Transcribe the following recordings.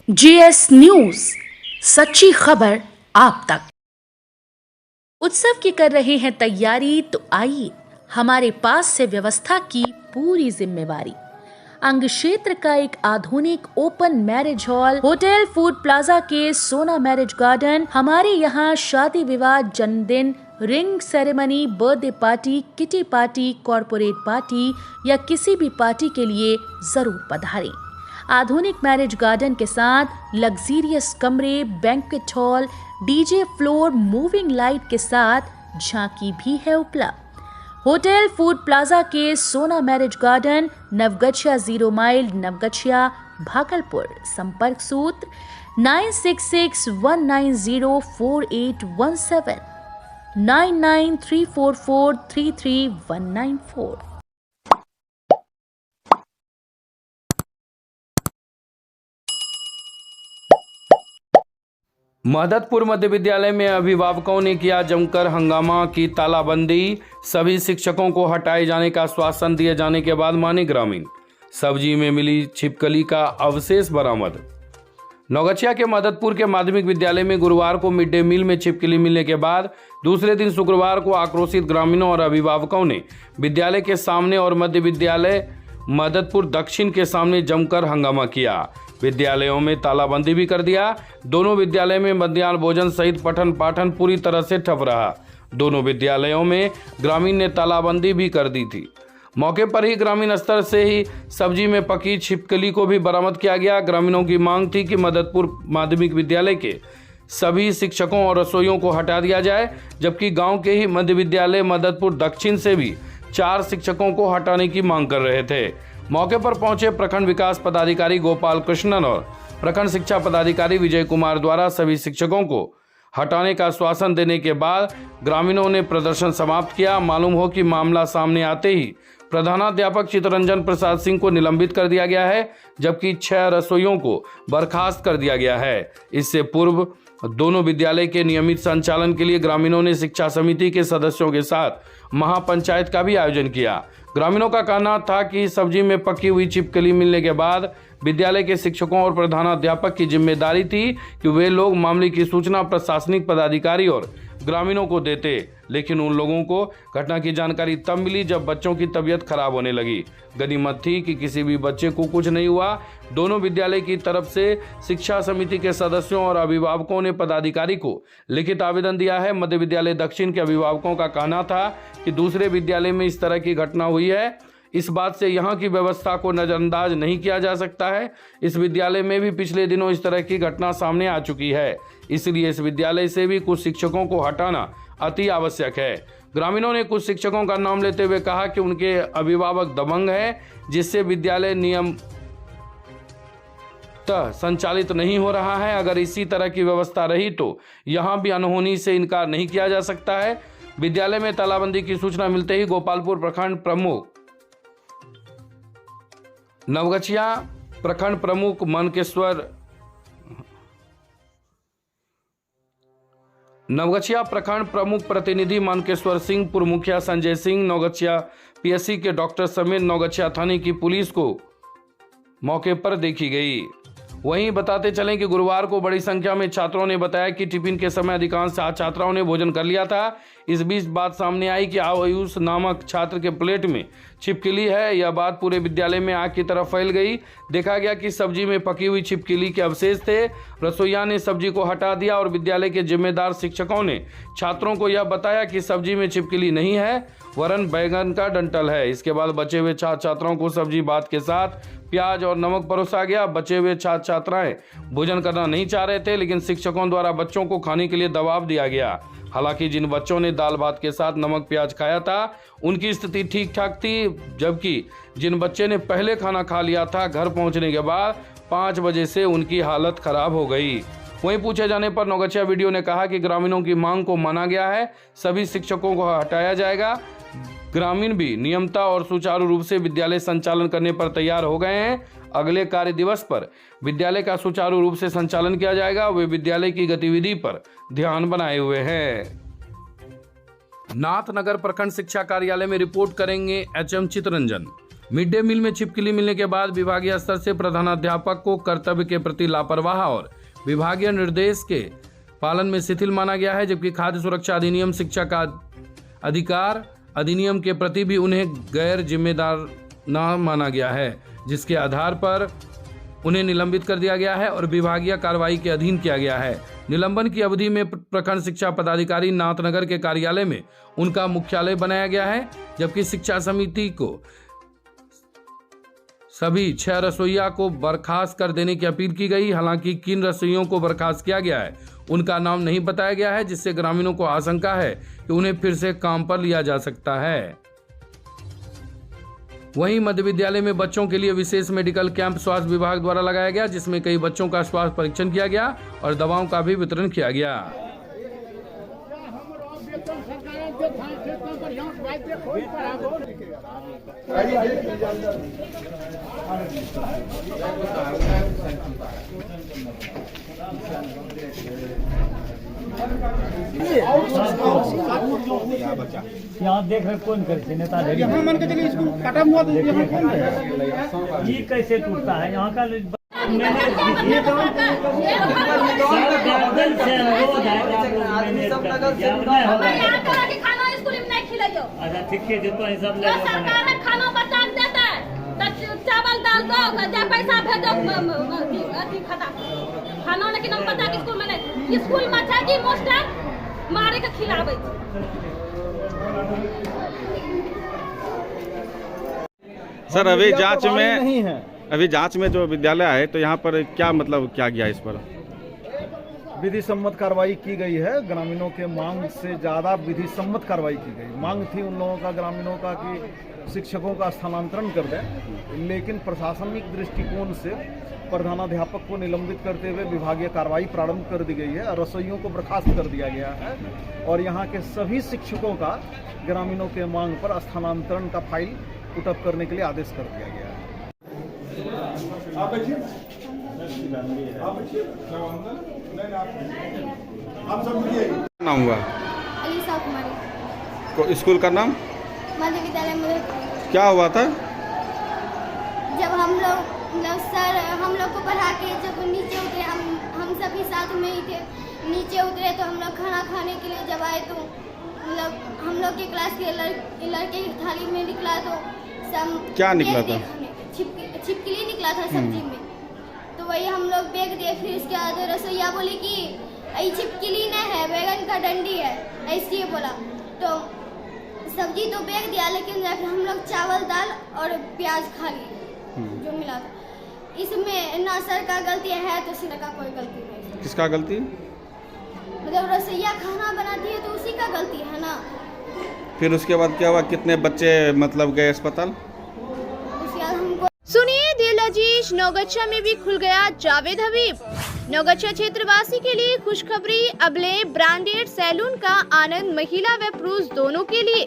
GS news, सच्ची खबर आप तक। उत्सव की कर रहे हैं तैयारी, तो आइए हमारे पास से व्यवस्था की पूरी जिम्मेवारी। अंग क्षेत्र का एक आधुनिक open marriage hall hotel food plaza के सोना मैरिज गार्डन। हमारे यहाँ शादी विवाह, जन्मदिन, ring ceremony, birthday party, kitty party, corporate party या किसी भी पार्टी के लिए जरूर पधारें। आधुनिक मैरिज गार्डन के साथ लग्जीरियस कमरे, banquet hall, DJ floor, moving light के साथ झांकी भी है उपलब्ध। होटल फूड प्लाजा के Sona marriage garden, Navgachhia 0 mile, Navgachhia, Bhagalpur. संपर्क सूत्र 9661904817 9934433194। महदतपुर मध्य विद्यालय में अभिभावकों ने किया जमकर हंगामा, की तालाबंदी। सभी शिक्षकों को हटाए जाने का आश्वासन दिए जाने के बाद माने ग्रामीण। सब्जी में मिली छिपकली का अवशेष बरामद। नवगछिया के महदतपुर के माध्यमिक विद्यालय में गुरुवार को मिड डे मील में छिपकली मिलने के बाद दूसरे दिन शुक्रवार को आक्रोशित ग्रामीणों और अभिभावकों ने विद्यालय के सामने और मध्य विद्यालय महदतपुर दक्षिण के सामने जमकर हंगामा किया। विद्यालयों में तालाबंदी भी कर दिया। दोनों विद्यालय में मध्याह्न भोजन सहित पठन पाठन पूरी तरह से ठप रहा। दोनों विद्यालयों में ग्रामीण ने तालाबंदी भी कर दी थी। मौके पर ही ग्रामीण स्तर से ही सब्जी में पकी छिपकली को भी बरामद किया गया। ग्रामीणों की मांग थी कि महदतपुर माध्यमिक विद्यालय के सभी शिक्षकों और रसोइयों को हटा दिया जाए, जबकि गांव के ही मध्य विद्यालय महदतपुर दक्षिण से भी 4 शिक्षकों को हटाने की मांग कर रहे थे। मौके पर पहुंचे प्रखंड विकास पदाधिकारी गोपाल कृष्णन और प्रखंड शिक्षा पदाधिकारी विजय कुमार द्वारा सभी शिक्षकों को हटाने का आश्वासन देने के बाद ग्रामीणों ने प्रदर्शन समाप्त किया। मालूम हो कि मामला सामने आते ही प्रधानाध्यापक चित्तरंजन प्रसाद सिंह को निलंबित कर दिया गया है, जबकि 6 रसोइयों को बर्खास्त कर दिया गया है। इससे पूर्व दोनों विद्यालय के नियमित संचालन के लिए ग्रामीणों ने शिक्षा समिति के सदस्यों के साथ महापंचायत का भी आयोजन किया। ग्रामीणों का कहना था कि सब्जी में पकी हुई छिपकली मिलने के बाद विद्यालय के शिक्षकों और प्रधानाध्यापक की जिम्मेदारी थी कि वे लोग मामले की सूचना प्रशासनिक पदाधिकारी और ग्रामीणों को देते, लेकिन उन लोगों को घटना की जानकारी तब मिली जब बच्चों की तबीयत खराब होने लगी। गनीमत थी कि किसी भी बच्चे को कुछ नहीं हुआ। दोनों विद्यालय की तरफ से शिक्षा समिति के सदस्यों और अभिभावकों ने पदाधिकारी को लिखित आवेदन दिया है। मध्य विद्यालय दक्षिण के अभिभावकों का कहना था कि दूसरे विद्यालय में इस तरह की घटना हुई है, इस बात से यहाँ की व्यवस्था को नजरअंदाज नहीं किया जा सकता है। इस विद्यालय में भी पिछले दिनों इस तरह की घटना सामने आ चुकी है, इसलिए इस विद्यालय से भी कुछ शिक्षकों को हटाना अति आवश्यक है। ग्रामीणों ने कुछ शिक्षकों का नाम लेते हुए कहा कि उनके अभिभावक दबंग है, जिससे विद्यालय नियम संचालित नहीं हो रहा है। अगर इसी तरह की व्यवस्था रही तो यहाँ भी अनहोनी से इनकार नहीं किया जा सकता है। विद्यालय में तालाबंदी की सूचना मिलते ही गोपालपुर प्रखंड प्रमुख नवगछिया प्रखंड प्रमुख नवगछिया प्रखंड प्रमुख प्रतिनिधि मनकेश्वर सिंह, पूर्व मुखिया संजय सिंह, नवगछिया पीएससी के डॉक्टर समेत नवगछिया थाने की पुलिस को मौके पर देखी गई। वहीं बताते चलें कि गुरुवार को बड़ी संख्या में छात्रों ने बताया कि टिफिन के समय अधिकांश छात्राओं ने भोजन कर लिया था। इस बीच बात सामने आई कि आयुष नामक छात्र के प्लेट में छिपकली है। यह बात पूरे विद्यालय में आग की तरह फैल गई। देखा गया कि सब्जी में पकी हुई छिपकली के अवशेष थे। रसोइया ने सब्जी को हटा दिया और विद्यालय के जिम्मेदार शिक्षकों ने छात्रों को यह बताया कि सब्जी में छिपकली नहीं है, वरन बैगन का डंठल है। इसके बाद बचे हुए छात्रों को सब्जी भात के साथ प्याज और नमक परोसा गया। बचे हुए छात्राएं भोजन करना नहीं चाह रहे थे, लेकिन शिक्षकों द्वारा बच्चों को खाने के लिए दबाव दिया गया। हालांकि जिन बच्चों ने दाल भात के साथ नमक प्याज खाया था उनकी स्थिति ठीक ठाक थी, जबकि जिन बच्चे ने पहले खाना खा लिया था, घर पहुंचने के बाद 5 बजे से उनकी हालत खराब हो गई। वहीं पूछे जाने पर नवगछिया वीडियो ने कहा कि ग्रामीणों की मांग को माना गया है, सभी शिक्षकों को हटाया जाएगा। ग्रामीण भी नियमता और सुचारू रूप से विद्यालय संचालन करने पर तैयार हो गए हैं। अगले कार्य दिवस पर विद्यालय का सुचारू रूप से संचालन किया जाएगा। वे विद्यालय की गतिविधि पर ध्यान बनाए हुए हैं। नाथनगर प्रखंड शिक्षा कार्यालय में रिपोर्ट करेंगे HM Chittaranjan. Mid day meal में छिपकली मिलने के बाद विभागीय स्तर से प्रधानाध्यापक को कर्तव्य के प्रति लापरवाह और विभागीय निर्देश के पालन में शिथिल माना गया है, जबकि खाद्य सुरक्षा अधिनियम शिक्षा का अधिकार अधिनियम के प्रति भी उन्हें गैर जिम्मेदार न माना गया है, जिसके आधार पर उन्हें निलंबित कर दिया गया है और विभागीय कार्रवाई के अधीन किया गया है। निलंबन की अवधि में प्रखंड शिक्षा पदाधिकारी नाथनगर के कार्यालय में उनका मुख्यालय बनाया गया है, जबकि शिक्षा समिति को सभी 6 रसोइया को बर्खास्त कर देने की अपील की गई। हालांकि किन रसोइयों को बर्खास्त किया गया है उनका नाम नहीं बताया गया है, जिससे ग्रामीणों को आशंका है कि उन्हें फिर से काम पर लिया जा सकता है। वहीं मध्य विद्यालय में बच्चों के लिए विशेष मेडिकल कैंप स्वास्थ्य विभाग द्वारा लगाया गया, जिसमें कई बच्चों का स्वास्थ्य परीक्षण किया गया और दवाओं का भी वितरण किया गया। यहाँ देख रहे कौन करे नेता यहाँ मान के चलिए स्कूल खत्म हुआ तो यहाँ कौन है? ये कैसे टूटता है यहाँ का मैंने अच्छा ठीक है जो सब ले खाना बच्चा देता है चावल दाल दो पैसा भेजो खाता खाना लेकिन हम पता कि स्कूल में नहीं स्कूल में अच्छा की मास्टर मारे के खिलावे। सर अभी जांच में जो विद्यालय है तो यहाँ पर क्या मतलब क्या गया इस पर? विधि सम्मत कार्रवाई की गई है। ग्रामीणों के मांग से ज़्यादा विधि सम्मत कार्रवाई की गई। मांग थी उन लोगों का ग्रामीणों का कि शिक्षकों का स्थानांतरण कर दें, लेकिन प्रशासनिक दृष्टिकोण से प्रधानाध्यापक को निलंबित करते हुए विभागीय कार्रवाई प्रारंभ कर दी गई है। रसोइयों को बर्खास्त कर दिया गया है और यहाँ के सभी शिक्षकों का ग्रामीणों के मांग पर स्थानांतरण का फाइल पुटअप करने के लिए आदेश कर दिया गया है। नाम हुआ अलीसा कुमारी, स्कूल का नाम मध्य विद्यालय में। क्या हुआ था? जब हम लोग सर हम लोग को पढ़ा के जब नीचे उतरे, हम सभी साथ में ही थे। नीचे उतरे तो हम लोग खाना खाने के लिए जब आए तो मतलब हम लोग के क्लास के लड़के की थाली में निकला तो सब क्या निकला था? छिपकली निकला था सब्जी में। तो वही हम लोग बेच दिए। फिर उसके बाद रसोईया बोली कि ये छिपकली नहीं है, बैगन का डंडी है, ऐसे बोला। तो सब्जी तो बेच दिया, लेकिन हम लोग चावल दाल और प्याज खा लिए जो मिला था। इसमें ना सर का गलती है तो सर का कोई गलती नहीं। किसका गलती? मतलब रसोईया खाना बनाती है तो उसी का गलती है ना। फिर उसके बाद क्या हुआ? कितने बच्चे मतलब गए अस्पताल? उसके बाद हमको सुनिए दिल अजीज, नौगच्छा में भी खुल गया जावेद हबीब। नौगच्छा क्षेत्रवासी के लिए खुशखबरी, अबले ब्रांडेड सैलून का आनंद महिला व पुरुष दोनों के लिए।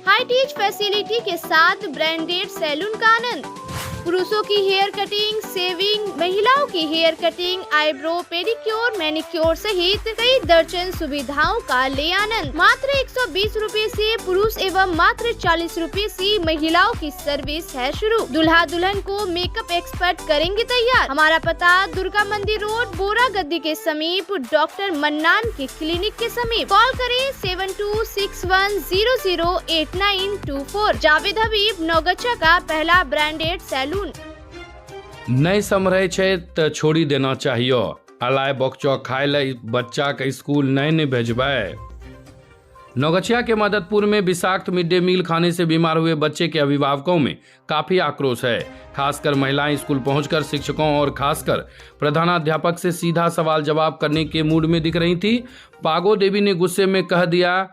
हाई टीच फैसिलिटी के साथ ब्रांडेड सैलून का आनंद। पुरुषों की हेयर कटिंग, सेविंग, महिलाओं की hair cutting, eyebrow, pedicure, manicure सहित कई दर्जन सुविधाओं का ले आनंद। मात्र 120 रुपए से पुरुष एवं मात्र 40 रुपए से महिलाओं की सर्विस है शुरू। दुल्हा दुल्हन को मेकअप एक्सपर्ट करेंगे तैयार। हमारा पता दुर्गा मंदिर रोड, बोरा गद्दी के समीप, डॉक्टर मन्नान के क्लिनिक के समीप। कॉल करें 7261008924। जावेद हबीब, नौगच्छा का पहला ब्रांडेड सैलून। नहीं समझे छे तो छोड़ी देना चाहिए। अलाय बकचो खाए ले बच्चा के स्कूल नहीं भेजबे। नौगछिया के मददपुर में विषाक्त मिड डे मील खाने से बीमार हुए बच्चे के अभिभावकों में काफी आक्रोश है। खासकर महिलाएं स्कूल पहुंचकर शिक्षकों और खासकर प्रधानाध्यापक से सीधा सवाल जवाब करने के मूड में दिख रही थी। पागो देवी ने गुस्से में कह दिया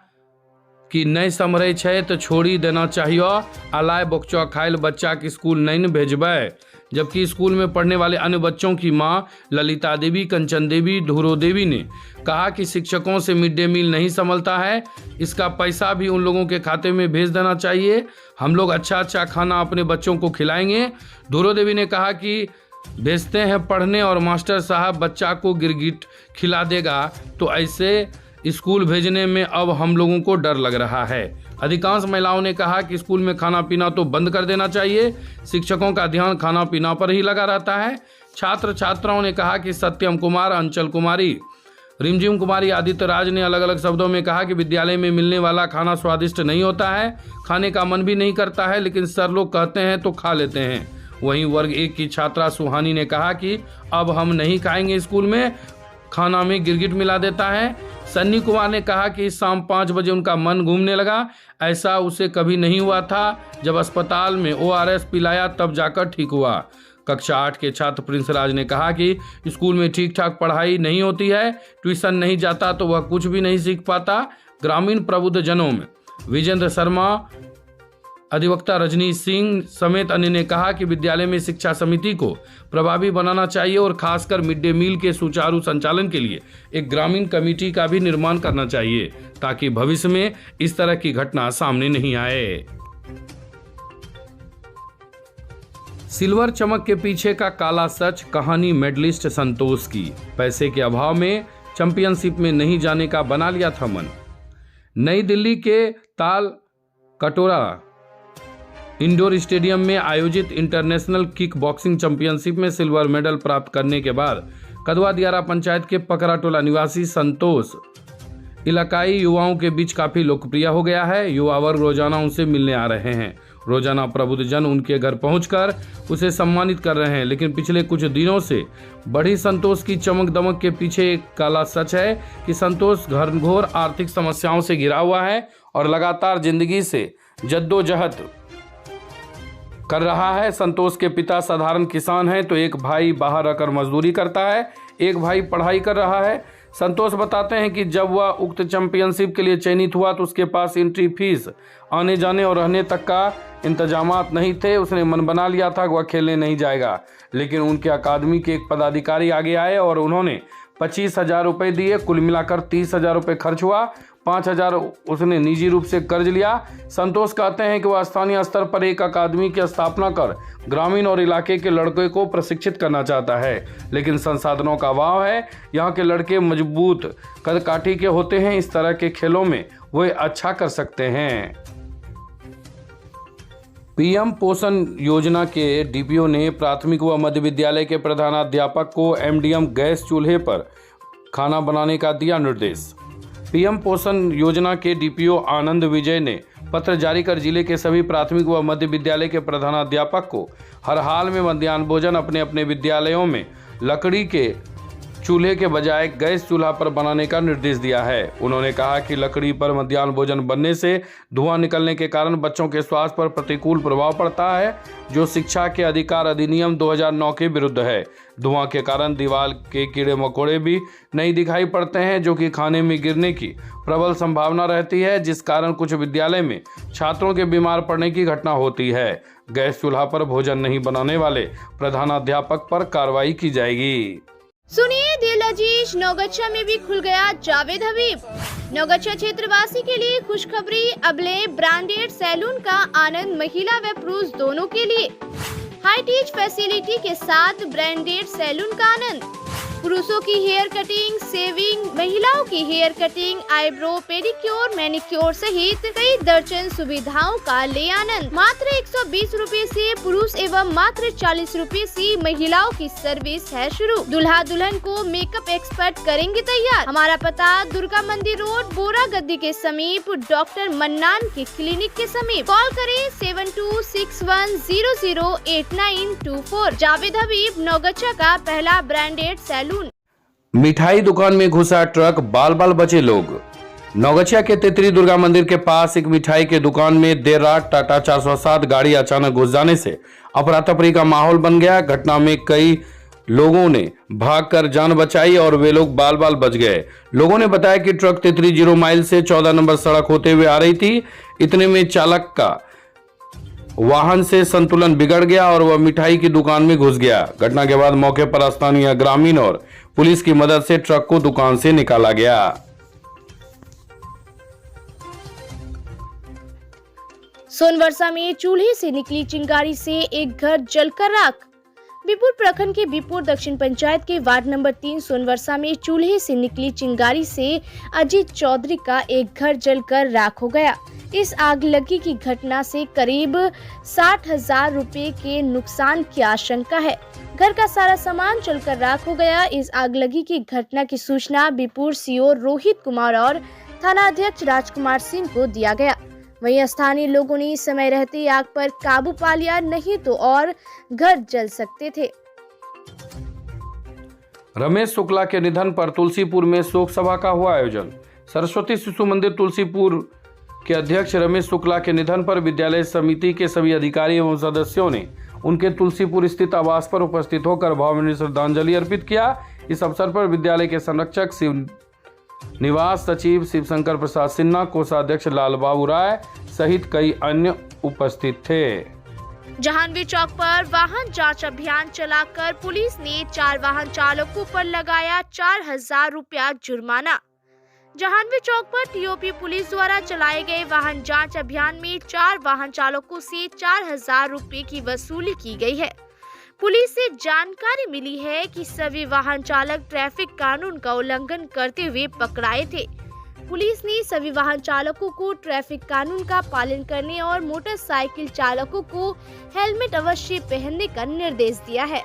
कि नहीं समझे छे तो छोड़ी देना चाहिए। अलाय बकचो खाइल बच्चा के स्कूल नहीं भेजबे। जबकि स्कूल में पढ़ने वाले अन्य बच्चों की मां ललिता देवी, कंचन देवी, धुरो देवी ने कहा कि शिक्षकों से मिड डे मील नहीं संभलता है, इसका पैसा भी उन लोगों के खाते में भेज देना चाहिए। हम लोग अच्छा खाना अपने बच्चों को खिलाएंगे। धुरो देवी ने कहा कि भेजते हैं पढ़ने और मास्टर साहब बच्चा को गिरगिट खिला देगा, तो ऐसे स्कूल भेजने में अब हम लोगों को डर लग रहा है। अधिकांश महिलाओं ने कहा कि स्कूल में खाना पीना तो बंद कर देना चाहिए। शिक्षकों का ध्यान खाना पीना पर ही लगा रहता है। छात्र छात्राओं ने कहा कि सत्यम कुमार, अंचल कुमारी, रिमझिम कुमारी, आदित्य राज ने अलग अलग शब्दों में कहा कि विद्यालय में मिलने वाला खाना स्वादिष्ट नहीं होता है, खाने का मन भी नहीं करता है, लेकिन सर लोग कहते हैं तो खा लेते हैं। वहीं वर्ग 1 की छात्रा सुहानी ने कहा कि अब हम नहीं खाएंगे, स्कूल में खाना में गिरगिट मिला देता है। सन्नी कुमार ने कहा कि शाम 5 बजे उनका मन घूमने लगा, ऐसा उसे कभी नहीं हुआ था। जब अस्पताल में ORS पिलाया तब जाकर ठीक हुआ। कक्षा 8 के छात्र प्रिंस राज ने कहा कि स्कूल में ठीक ठाक पढ़ाई नहीं होती है, ट्यूशन नहीं जाता तो वह कुछ भी नहीं सीख पाता। ग्रामीण प्रबुद्ध जनों में विजेंद्र शर्मा, अधिवक्ता रजनी सिंह समेत अन्य ने कहा कि विद्यालय में शिक्षा समिति को प्रभावी बनाना चाहिए और खासकर मिड डे मील के सुचारू संचालन के लिए एक ग्रामीण कमेटी का भी निर्माण करना चाहिए, ताकि भविष्य में इस तरह की घटना सामने नहीं आए। सिल्वर चमक के पीछे का काला सच, कहानी मेडलिस्ट संतोष की। पैसे के अभाव में चैंपियनशिप में नहीं जाने का बना लिया था मन। नई दिल्ली के ताल कटोरा इंडोर स्टेडियम में आयोजित इंटरनेशनल किक बॉक्सिंग चैंपियनशिप में सिल्वर मेडल प्राप्त करने के बाद कदवा दियारा पंचायत के पकराटोला निवासी संतोष इलाकाई युवाओं के बीच काफी लोकप्रिय हो गया है। युवा वर्ग रोजाना उनसे मिलने आ रहे हैं। रोजाना प्रबुद्ध जन उनके घर पहुंचकर उसे सम्मानित कर रहे हैं, लेकिन पिछले कुछ दिनों से बढ़ी संतोष की चमक दमक के पीछे एक काला सच है कि संतोष घनघोर आर्थिक समस्याओं से घिरा हुआ है और लगातार जिंदगी से जद्दोजहद कर रहा है। संतोष के पिता साधारण किसान हैं तो एक भाई बाहर रहकर मजदूरी करता है, एक भाई पढ़ाई कर रहा है। संतोष बताते हैं कि जब वह उक्त चैंपियनशिप के लिए चयनित हुआ तो उसके पास एंट्री फीस, आने जाने और रहने तक का इंतजामात नहीं थे। उसने मन बना लिया था कि वह खेलने नहीं जाएगा, लेकिन उनके अकादमी के एक पदाधिकारी आगे आए और उन्होंने 25,000 रुपये दिए। कुल मिलाकर 30,000 रुपये खर्च हुआ। 5,000 उसने निजी रूप से कर्ज लिया। संतोष कहते हैं कि वह स्थानीय स्तर पर एक अकादमी की स्थापना कर ग्रामीण और इलाके के लड़के को प्रशिक्षित करना चाहता है, लेकिन संसाधनों का अभाव है। यहाँ के लड़के मजबूत कदकाठी के होते हैं, इस तरह के खेलों में वे अच्छा कर सकते हैं। PM पोषण योजना के DPO ने प्राथमिक व मध्य विद्यालय के प्रधानाध्यापक को MDM गैस चूल्हे पर खाना बनाने का दिया निर्देश। PM पोषण योजना के DPO आनंद विजय ने पत्र जारी कर जिले के सभी प्राथमिक व मध्य विद्यालय के प्रधानाध्यापक को हर हाल में मध्याह्न भोजन अपने अपने विद्यालयों में लकड़ी के चूल्हे के बजाय गैस चूल्हा पर बनाने का निर्देश दिया है। उन्होंने कहा कि लकड़ी पर मध्याह्न भोजन बनने से धुआं निकलने के कारण बच्चों के स्वास्थ्य पर प्रतिकूल प्रभाव पड़ता है, जो शिक्षा के अधिकार अधिनियम 2009 के विरुद्ध है। धुआं के कारण दीवार के कीड़े मकोड़े भी नहीं दिखाई पड़ते हैं, जो कि खाने में गिरने की प्रबल संभावना रहती है, जिस कारण कुछ विद्यालय में छात्रों के बीमार पड़ने की घटना होती है। गैस चूल्हा पर भोजन नहीं बनाने वाले प्रधानाध्यापक पर कार्रवाई की जाएगी। सुनिए दिल अजीज, नौगच्छा में भी खुल गया जावेद हबीब। नौगच्छा क्षेत्रवासी के लिए खुशखबरी, अबले ब्रांडेड सैलून का आनंद महिला व पुरुष दोनों के लिए। हाई टीच फैसिलिटी के साथ ब्रांडेड सैलून का आनंद। पुरुषों की हेयर कटिंग, सेविंग, महिलाओं की hair cutting, eyebrow, pedicure, manicure सहित कई दर्जन सुविधाओं का ले आनंद। मात्र 120 रुपए से पुरुष एवं मात्र 40 रुपए से महिलाओं की सर्विस है शुरू। दुल्हा दुल्हन को मेकअप एक्सपर्ट करेंगे तैयार। हमारा पता दुर्गा मंदिर रोड, बोरा गद्दी के समीप, डॉक्टर मन्नान के क्लिनिक के समीप। कॉल करें 7261008924। जावेद हबीब, नौगच्छा का पहला ब्रांडेड सैलून। मिठाई दुकान में घुसा ट्रक, बाल बाल बचे लोग। नौगछिया के तेतरी दुर्गा मंदिर के पास एक मिठाई के दुकान में देर रात टाटा 407 गाड़ी अचानक घुस जाने से अफरा तफरी का माहौल बन गया। घटना में कई लोगों ने भागकर जान बचाई और वे लोग बाल बाल बच गए। लोगों ने बताया कि ट्रक तेतरी 0 माइल से 14 नंबर सड़क होते हुए आ रही थी। इतने में चालक का वाहन से संतुलन बिगड़ गया और वह मिठाई की दुकान में घुस गया। घटना के बाद मौके पर स्थानीय ग्रामीण और पुलिस की मदद से ट्रक को दुकान से निकाला गया। सोनवर्षा में चूल्हे से निकली चिंगारी से एक घर जलकर राख। बीपुर प्रखंड के बीपुर दक्षिण पंचायत के वार्ड नंबर 3 सोनवर्षा में चूल्हे से निकली चिंगारी से अजीत चौधरी का एक घर जलकर राख हो गया। इस आगलगी की घटना से करीब 60,000 रुपए के नुकसान की आशंका है। घर का सारा सामान जलकर राख हो गया। इस आगलगी की घटना की सूचना बीपुर सीओ रोहित कुमार और थाना अध्यक्ष राजकुमार सिंह को दिया गया। वहीं स्थानीय लोगों ने समय रहते आग पर काबू पा लिया, नहीं तो और घर जल सकते थे। रमेश शुक्ला के निधन पर तुलसीपुर में शोक सभा का हुआ आयोजन। सरस्वती शिशु मंदिर तुलसीपुर के अध्यक्ष रमेश शुक्ला के निधन पर विद्यालय समिति के सभी अधिकारी एवं सदस्यों ने उनके तुलसीपुर स्थित आवास पर उपस्थित होकर भावभीनी श्रद्धांजलि अर्पित किया। इस अवसर पर विद्यालय के संरक्षक शिव निवास सचिव शिवशंकर प्रसाद सिन्हा, कोषाध्यक्ष लाल बाबू राय सहित कई अन्य उपस्थित थे। जहांगीर चौक पर वाहन जांच अभियान चलाकर पुलिस ने 4 वाहन चालकों पर लगाया 4,000 रुपया जुर्माना। जहांगीर चौक पर टीओपी पुलिस द्वारा चलाए गए वाहन जांच अभियान में 4 वाहन चालकों से 4,000 रुपए की वसूली की गई है। पुलिस से जानकारी मिली है कि सभी वाहन चालक ट्रैफिक कानून का उल्लंघन करते हुए पकड़ाए थे। पुलिस ने सभी वाहन चालकों को ट्रैफिक कानून का पालन करने और मोटरसाइकिल चालकों को हेलमेट अवश्य पहनने का निर्देश दिया है।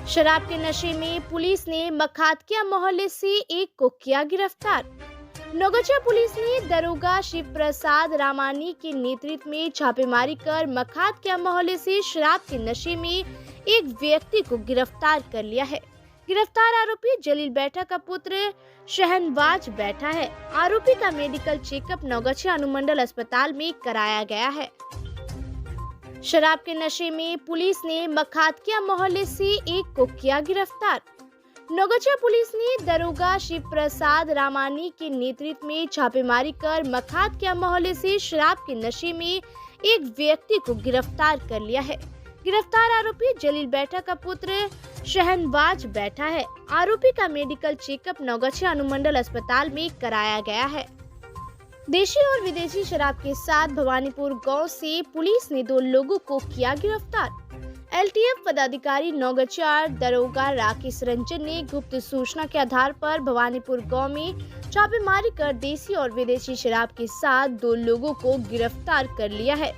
शराब के नशे में पुलिस ने मखातकिया मोहल्ले से एक को किया गिरफ्तार। नौगछिया पुलिस ने दरोगा शिव प्रसाद रामानी के नेतृत्व में छापेमारी कर मखातकिया मोहल्ले से शराब के नशे में एक व्यक्ति को गिरफ्तार कर लिया है। गिरफ्तार आरोपी जलील बैठा का पुत्र शहनवाज बैठा है। आरोपी का मेडिकल चेकअप नौगछिया अनुमंडल अस्पताल में कराया गया है। शराब के नशे में पुलिस ने मखातकिया मोहल्ले से एक को किया गिरफ्तार। नौगछिया पुलिस ने दरोगा शिव प्रसाद रामानी के नेतृत्व में छापेमारी कर मखातकिया मोहल्ले से शराब के नशे में एक व्यक्ति को गिरफ्तार कर लिया है। गिरफ्तार आरोपी जलील बैठा का पुत्र शहनवाज बैठा है। आरोपी का मेडिकल चेकअप नौगछिया अनुमंडल अस्पताल में कराया गया है। देशी और विदेशी शराब के साथ भवानीपुर गांव से पुलिस ने 2 लोगों को किया गिरफ्तार। एलटीएफ पदाधिकारी नौगछिया दरोगा राकेश रंजन ने गुप्त सूचना के आधार पर भवानीपुर गांव में छापेमारी कर देसी और विदेशी शराब के साथ 2 लोगों को गिरफ्तार कर लिया है।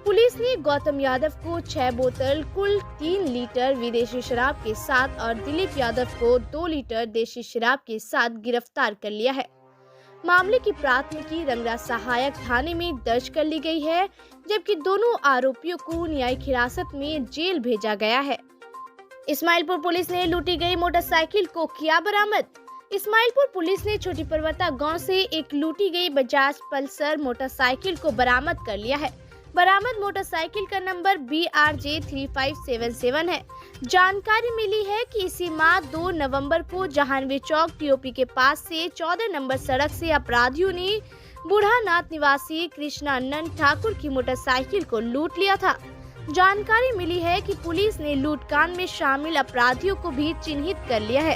पुलिस ने गौतम यादव को 6 बोतल कुल 3 लीटर विदेशी शराब के साथ और दिलीप यादव को 2 लीटर देशी शराब के साथ गिरफ्तार कर लिया है। मामले की प्राथमिकी रंगरा सहायक थाने में दर्ज कर ली गई है, जबकि दोनों आरोपियों को न्यायिक हिरासत में जेल भेजा गया है। इस्माइलपुर पुलिस ने लूटी गई मोटरसाइकिल को किया बरामद। इस्माइलपुर पुलिस ने छोटी पर्वता गांव से एक लूटी गई बजाज पल्सर मोटरसाइकिल को बरामद कर लिया है। बरामद मोटरसाइकिल का नंबर BRJ 3577 है। जानकारी मिली है कि इसी माह 2 नवंबर को जहांगीर चौक टीओपी के पास से 14 नंबर सड़क से अपराधियों ने बूढ़ानाथ निवासी कृष्णानंद ठाकुर की मोटरसाइकिल को लूट लिया था। जानकारी मिली है कि पुलिस ने लूटकांड में शामिल अपराधियों को भी चिन्हित कर लिया है।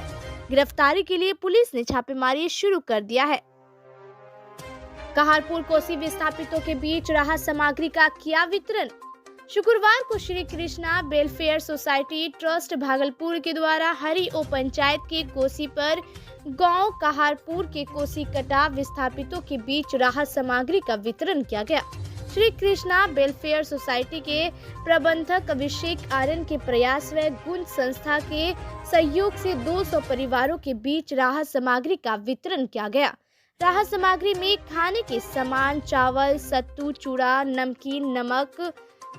गिरफ्तारी के लिए पुलिस ने छापेमारी शुरू कर दिया है। कहारपुर कोसी विस्थापितों के बीच राहत सामग्री का किया वितरण। शुक्रवार को Shri Krishna welfare society trust Bhagalpur के द्वारा हरिओ पंचायत के कोसी पर गांव कहारपुर के कोसी कटाव विस्थापितों के बीच राहत सामग्री का वितरण किया गया। श्री कृष्णा वेलफेयर सोसाइटी के प्रबंधक अभिषेक आर्यन के प्रयास व गुंज संस्था के सहयोग से 200 परिवारों के बीच राहत सामग्री का वितरण किया गया। राहत सामग्री में खाने के सामान, चावल, सत्तू, चूड़ा, नमकीन, नमक,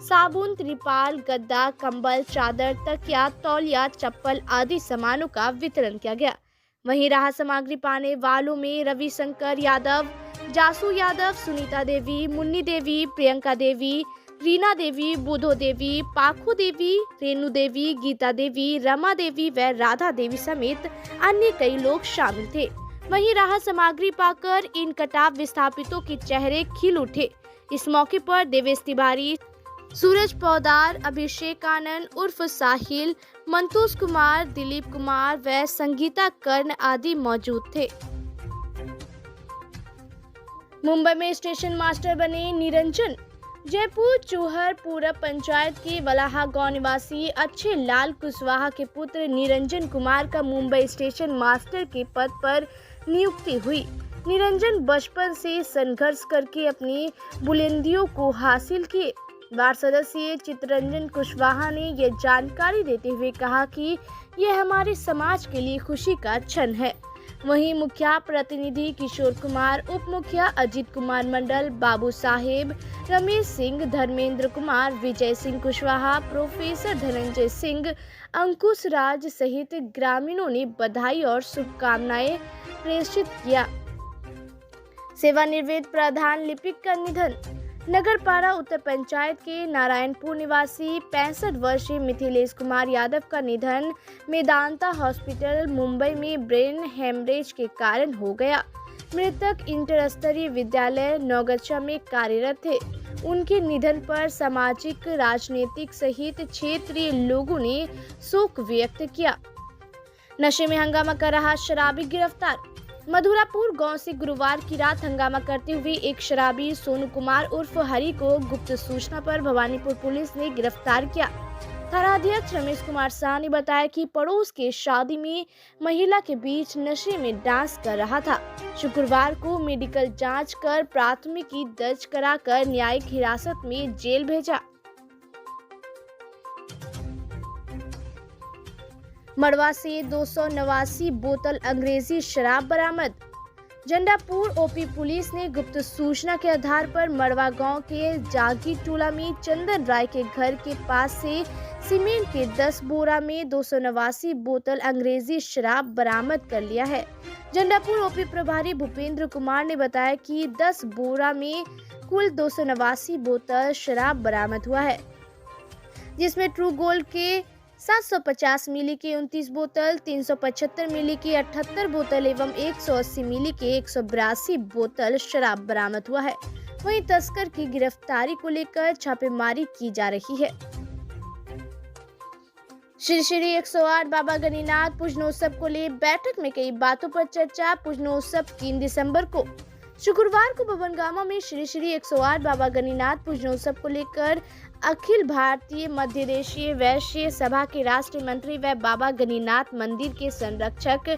साबुन, त्रिपाल, गद्दा, कंबल, चादर, तकिया, तौलिया, चप्पल आदि सामानों का वितरण किया गया। वहीं राहत सामग्री पाने वालों में रविशंकर यादव, जासू यादव, सुनीता देवी, मुन्नी देवी, प्रियंका देवी, रीना देवी, बुधो देवी, पाखू देवी, रेणु देवी, गीता देवी, रमा देवी व राधा देवी समेत अन्य कई लोग शामिल थे। वहीं राहत सामग्री पाकर इन कटाव विस्थापितों के चेहरे खिल उठे। इस मौके पर देवेश तिवारी, सूरज पौदार, अभिषेक आनंद उर्फ साहिल, मंतोष कुमार, दिलीप कुमार व संगीता कर्ण आदि मौजूद थे। मुंबई में स्टेशन मास्टर बने निरंजन। जयपुर चूहर पूरब पंचायत के वलाहा गांव निवासी अच्छे लाल कुशवाहा के पुत्र निरंजन कुमार का मुंबई स्टेशन मास्टर के पद पर नियुक्ति हुई। निरंजन बचपन से संघर्ष करके अपनी बुलंदियों को हासिल किए। वार्ड सदस्य चित्तरंजन कुशवाहा ने यह जानकारी देते हुए कहा कि यह हमारे समाज के लिए खुशी का क्षण है। वहीं मुखिया प्रतिनिधि किशोर कुमार, उप मुखिया अजीत कुमार मंडल, बाबू साहेब, रमेश सिंह, धर्मेंद्र कुमार, विजय सिंह कुशवाहा, प्रोफेसर धनंजय सिंह, अंकुश राज सहित ग्रामीणों ने बधाई और शुभकामनाएं प्रेषित किया। सेवानिवृत्त प्रधान लिपिक का निधन। नगरपाड़ा उत्तर पंचायत के नारायणपुर निवासी 65 वर्षीय मिथिलेश कुमार यादव का निधन मेदांता हॉस्पिटल मुंबई में ब्रेन हेमरेज के कारण हो गया। मृतक इंटर स्तरीय विद्यालय नौगच्छा में कार्यरत थे। उनके निधन पर सामाजिक, राजनीतिक सहित क्षेत्रीय लोगों ने शोक व्यक्त किया। नशे में हंगामा कर रहा शराबी गिरफ्तार। मधुरापुर गांव से गुरुवार की रात हंगामा करते हुए एक शराबी सोनू कुमार उर्फ हरि को गुप्त सूचना पर भवानीपुर पुलिस ने गिरफ्तार किया। थानाध्यक्ष रमेश कुमार शाह ने बताया कि पड़ोस के शादी में महिला के बीच नशे में डांस कर रहा था। शुक्रवार को मेडिकल जांच कर प्राथमिकी दर्ज कराकर न्यायिक हिरासत में जेल भेजा। मड़वा से 289 बोतल अंग्रेजी शराब बरामद। झंडापुर ओपी पुलिस ने गुप्त सूचना के आधार पर मड़वा गांव के जागी टोला में चंदन राय के घर के पास से सीमेंट के 10 बोरा में 289 बोतल अंग्रेजी शराब बरामद कर लिया है। झंडापुर ओपी प्रभारी भूपेंद्र कुमार ने बताया कि 10 बोरा में कुल 289 बोतल शराब बरामद हुआ है, जिसमें ट्रू गोल्ड के 750 मिली के 29 बोतल, 375 मिली की 78 बोतल एवं 180 मिली के 182 बोतल शराब बरामद हुआ है। वहीं तस्कर की गिरफ्तारी को लेकर छापेमारी की जा रही है। श्री 108 बाबा गणिनाथ पूजनोत्सव को ले बैठक में कई बातों पर चर्चा। पूजनोत्सव 3 दिसंबर को शुक्रवार को भवनगामा में श्री 108 बाबा गणिनाथ पूजनोत्सव को लेकर अखिल भारतीय मध्य देशीय वैश्य सभा के राष्ट्रीय मंत्री व बाबा गणिनाथ मंदिर के संरक्षक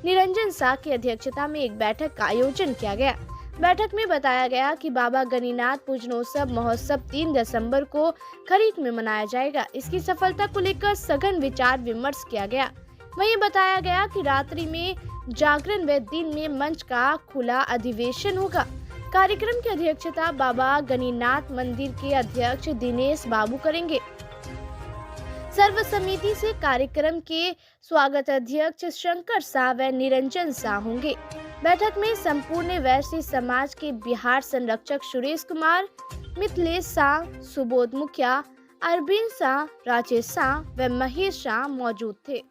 निरंजन शाह की अध्यक्षता में एक बैठक का आयोजन किया गया। बैठक में बताया गया कि बाबा गणिनाथ पूजनोत्सव महोत्सव 3 दिसंबर को खरीक में मनाया जाएगा। इसकी सफलता को लेकर सघन विचार विमर्श किया गया। वहीं बताया गया कि रात्रि में जागरण व दिन में मंच का खुला अधिवेशन होगा। कार्यक्रम की अध्यक्षता बाबा गणिनाथ मंदिर के अध्यक्ष दिनेश बाबू करेंगे। सर्व समिति से कार्यक्रम के स्वागत अध्यक्ष शंकर शाह व निरंजन शाह होंगे। बैठक में संपूर्ण वैश्य समाज के बिहार संरक्षक सुरेश कुमार, मिथिलेश शाह, सुबोध मुखिया, अरविंद शाह, राजेश शाह व महेश शाह मौजूद थे।